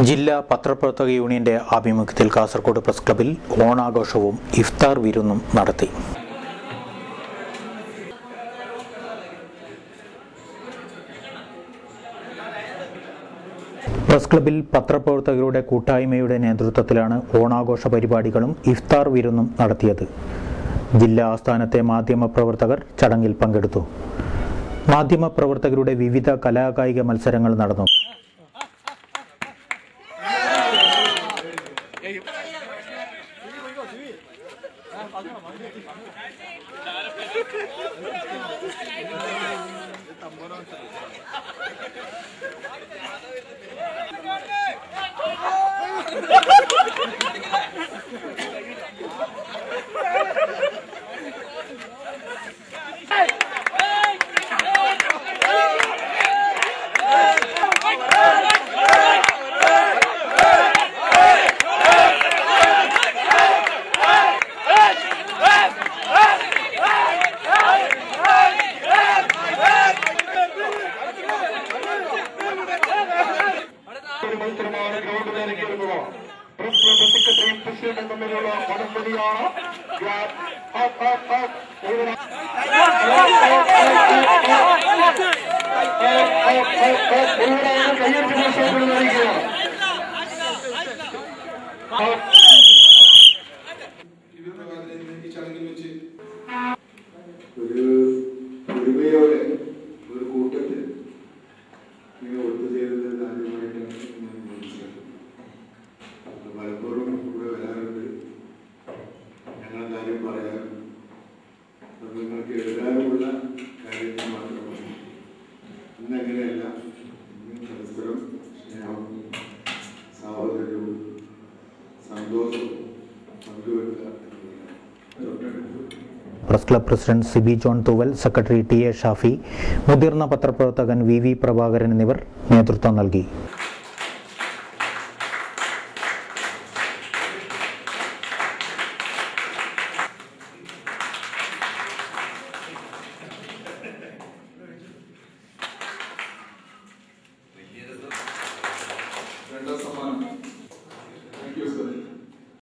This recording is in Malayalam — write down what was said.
ജില്ലാ പത്രപ്രവർത്തക യൂണിയന്റെ ആഭിമുഖ്യത്തിൽ കാസർഗോഡ് പ്രസ് ക്ലബ്ബിൽ ഓണാഘോഷവും ഇഫ്താർ വിരുന്നും നടത്തി. പ്രസ് ക്ലബ്ബിൽ പത്രപ്രവർത്തകരുടെ കൂട്ടായ്മയുടെ നേതൃത്വത്തിലാണ് ഓണാഘോഷ പരിപാടികളും ഇഫ്താർ വിരുന്നും നടത്തിയത്. ജില്ലാ ആസ്ഥാനത്തെ മാധ്യമപ്രവർത്തകർ ചടങ്ങിൽ പങ്കെടുത്തു. മാധ്യമപ്രവർത്തകരുടെ വിവിധ കലാകായിക മത്സരങ്ങൾ നടന്നു. Press club president Sibi John Thooval, secretary T A Shafi, മുതിർന്ന പത്രപ്രവർത്തകൻ വി പ്രഭാകരൻ എന്നിവർ നേതൃത്വം നൽകി.